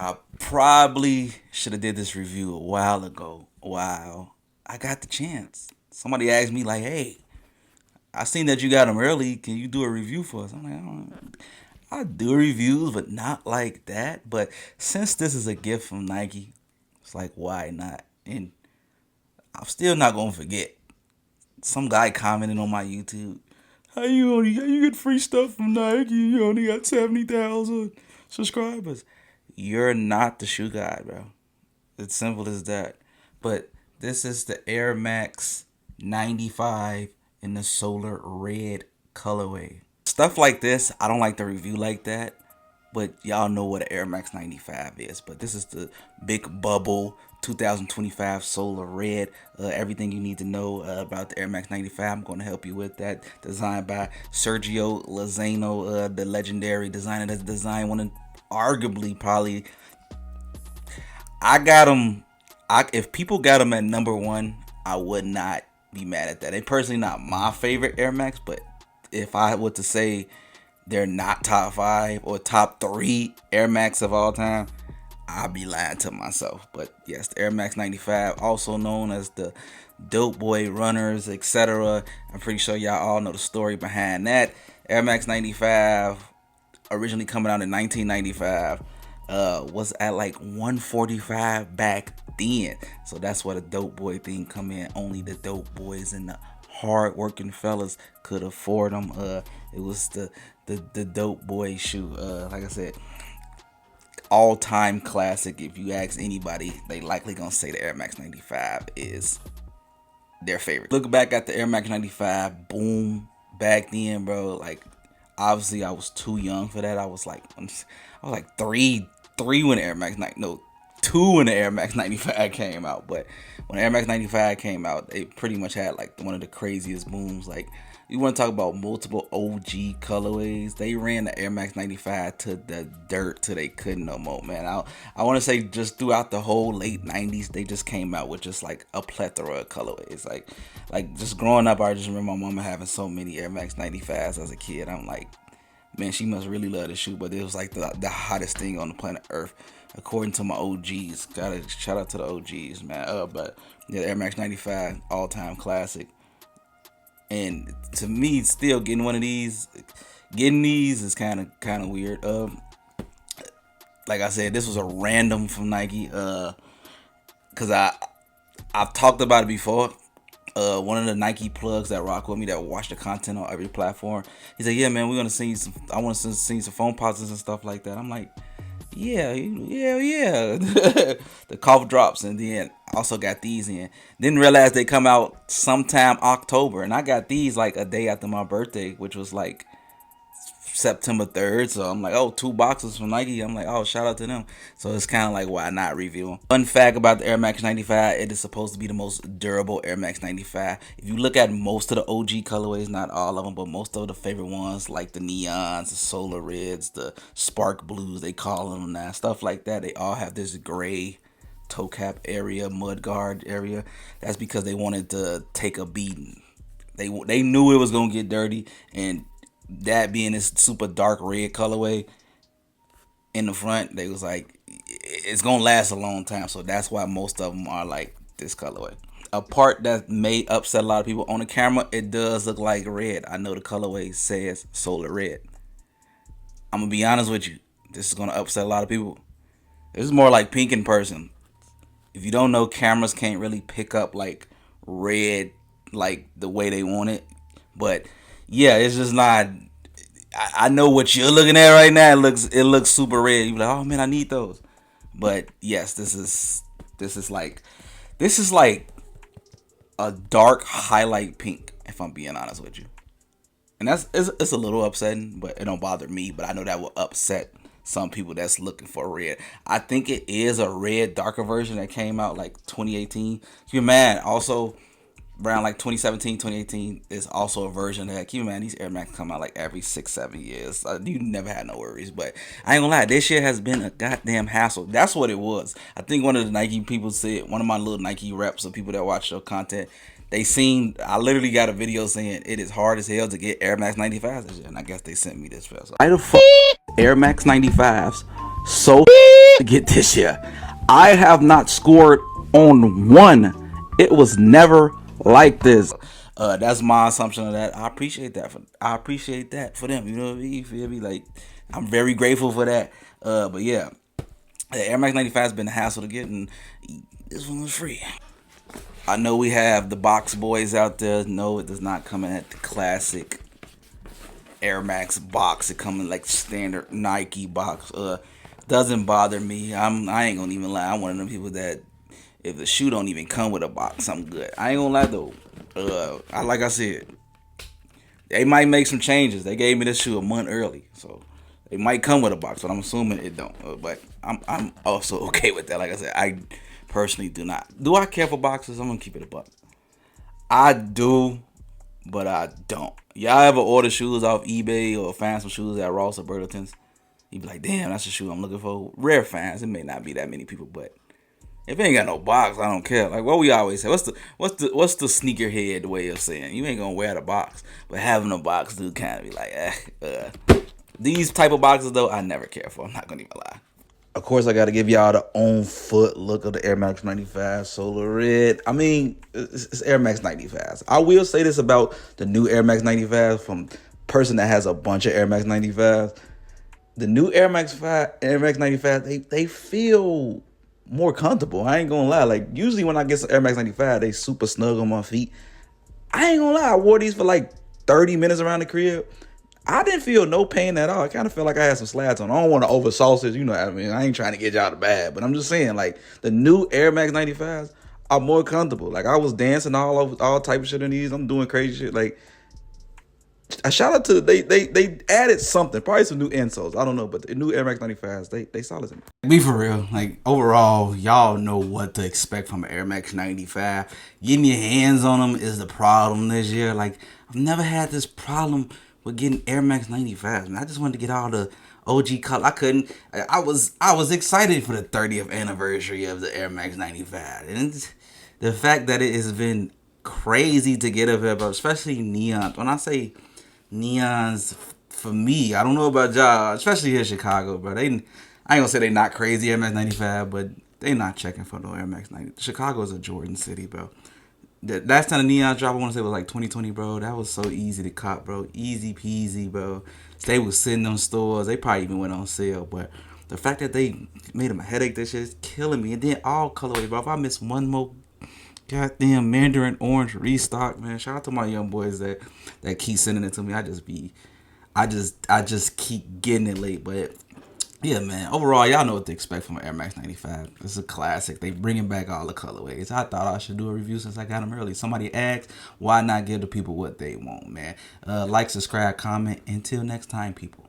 I probably should have did this review a while ago. Wow, I got the chance. Somebody asked me like, "Hey, I seen that you got them early. Can you do a review for us?" I'm like, I do reviews, but not like that. But since this is a gift from Nike, it's like, why not? And I'm still not gonna forget. Some guy commented on my YouTube, how you get free stuff from Nike? You only got 70,000 subscribers. You're not the shoe guy, bro. It's simple as that. But this is the Air Max 95 in the solar red colorway. Stuff like this, I don't like the review like that. But y'all know what an Air Max 95 is. But this is the big bubble 2025 solar red. Everything you need to know about the Air Max 95. I'm going to help you with that. Designed by Sergio Lozano, the legendary designer that's designed one of arguably probably I got them. If people got them at number one, I would not be mad at that. They personally not my favorite Air Max, but if I were to say they're not top five or top three Air Max of all time, I'd be lying to myself. But yes, the Air Max 95, also known as the Dope Boy Runners, etc. I'm pretty sure y'all all know the story behind that. Air Max 95, originally coming out in 1995, was at like 145 back then. So that's where the Dope Boy thing come in. Only the dope boys and the hard working fellas could afford them. It was the Dope Boy shoe. Like I said, all time classic. If you ask anybody, they likely gonna say the Air Max 95 is their favorite. Look back at the Air Max 95, boom, back then, bro. Like, obviously, I was too young for that. I was like three when the Air Max 90, no, two when the Air Max 95 came out. But when the Air Max 95 came out, they pretty much had like one of the craziest booms. Like, you want to talk about multiple OG colorways? They ran the Air Max 95 to the dirt till they couldn't no more, man. I want to say just throughout the whole late 90s, they just came out with just like a plethora of colorways. Like just growing up, I just remember my mama having so many Air Max 95s as a kid. I'm like, man, she must really love the shoe, but it was like the hottest thing on the planet Earth, according to my OGs. Gotta shout out to the OGs, man. But yeah, Air Max 95, all time classic. And to me, still getting these is kind of weird. Like I said, this was a random from Nike. Cause I've talked about it before. One of the Nike plugs that rock with me that watch the content on every platform. He said, "Yeah, man, we're gonna send you some. I want to send you some phone pauses and stuff like that." I'm like, "Yeah, yeah." The cough drops, and then also got these in. Didn't realize they come out sometime October, and I got these like a day after my birthday, which was like September 3rd. So I'm like, oh, two boxes from Nike. I'm like, oh, shout out to them. So it's kind of like, why not review them? Fun fact about the Air Max 95, it is supposed to be the most durable Air Max 95. If you look at most of the OG colorways, not all of them, but most of the favorite ones, like the neons, the solar reds, the spark blues, they call them now, stuff like that, they all have this gray toe cap area, mud guard area. That's because they wanted to take a beating. They knew it was gonna get dirty, and that being this super dark red colorway in the front, they was like, it's gonna last a long time. So that's why most of them are like this colorway. A part that may upset a lot of people on the camera, it does look like red. I know the colorway says solar red. I'm gonna be honest with you, this is gonna upset a lot of people. This is more like pink in person. If you don't know, cameras can't really pick up like red like the way they want it. But yeah, it's just not. I know what you're looking at right now. It looks super red. You're like, oh man, I need those. But yes, this is like a dark highlight pink. If I'm being honest with you, and it's a little upsetting, but it don't bother me. But I know that will upset some people that's looking for red. I think it is a red darker version that came out like 2018. Keep in mind also around like 2017, 2018 is also a version that, keep in mind, these Air Max come out like every 6, 7 years. You never had no worries, but I ain't gonna lie, this shit has been a goddamn hassle. That's what it was. I think one of the Nike people said, one of my little Nike reps of people that watch your content, they seen, I literally got a video saying it is hard as hell to get Air Max 95s, and I guess they sent me this. So why the fuck Air Max 95s so to get this year. I have not scored on one. It was never like this. That's my assumption of that. I appreciate that. I appreciate that for them. You know what I mean? You feel me? Like I'm very grateful for that. But yeah, the Air Max 95 has been a hassle to get, and this one was free. I know we have the box boys out there. No, it does not come in at the classic Air Max box. It comes in like standard Nike box. Doesn't bother me. I ain't gonna even lie. I'm one of them people that if the shoe don't even come with a box, I'm good. I ain't gonna lie though. Like I said, they might make some changes. They gave me this shoe a month early, so it might come with a box, but I'm assuming it don't. But I'm also okay with that. Like I said, I personally do not. Do I care for boxes? I'm gonna keep it a buck. I do, but I don't. Y'all ever order shoes off eBay or find some shoes at Ross or Burlington's? You be like, damn, that's the shoe I'm looking for. Rare finds. It may not be that many people, but if it ain't got no box, I don't care. Like what we always say, what's the sneakerhead way of saying you ain't gonna wear the box, but having a box do kind of be like, These type of boxes though, I never care for. I'm not gonna even lie. Of course, I got to give y'all the on foot look of the Air Max 95 Solar Red. I mean, it's Air Max 95s. I will say this about the new Air Max 95s from person that has a bunch of Air Max 95s. The new Air Max 95, they feel more comfortable. I ain't gonna lie. Like usually when I get some Air Max 95, they super snug on my feet. I ain't gonna lie. I wore these for like 30 minutes around the crib. I didn't feel no pain at all. I kind of felt like I had some slats on. I don't want to over sausage, you know what I mean? I ain't trying to get y'all the bad, but I'm just saying, like, the new Air Max 95s are more comfortable. Like, I was dancing all over, all type of shit in these. I'm doing crazy shit. Like, a shout out to, they added something, probably some new insoles. I don't know, but the new Air Max 95s, they solid to me. Be for real. Like, overall, y'all know what to expect from an Air Max 95. Getting your hands on them is the problem this year. Like, I've never had this problem with getting Air Max 95s. Man, I just wanted to get all the OG color. I couldn't. I was excited for the 30th anniversary of the Air Max 95, and the fact that it has been crazy to get up here, but especially neons. When I say neons, for me, I don't know about y'all, especially here in Chicago, bro. I ain't gonna say they not crazy Air Max 95, but they not checking for no Air Max 90. Chicago is a Jordan city, bro. The last time the neon drop, I want to say was like 2020, bro. That was so easy to cop, bro. Easy peasy, bro. They was sitting in them stores. They probably even went on sale, but the fact that they made them a headache, that shit is killing me. And then all colorways, bro. If I miss one more goddamn Mandarin orange restock, man. Shout out to my young boys that keep sending it to me. I just keep getting it late, but yeah, man. Overall, y'all know what to expect from an Air Max 95. It's a classic. They bringing back all the colorways. I thought I should do a review since I got them early. Somebody asked, why not give the people what they want, man? Like, subscribe, comment. Until next time, people.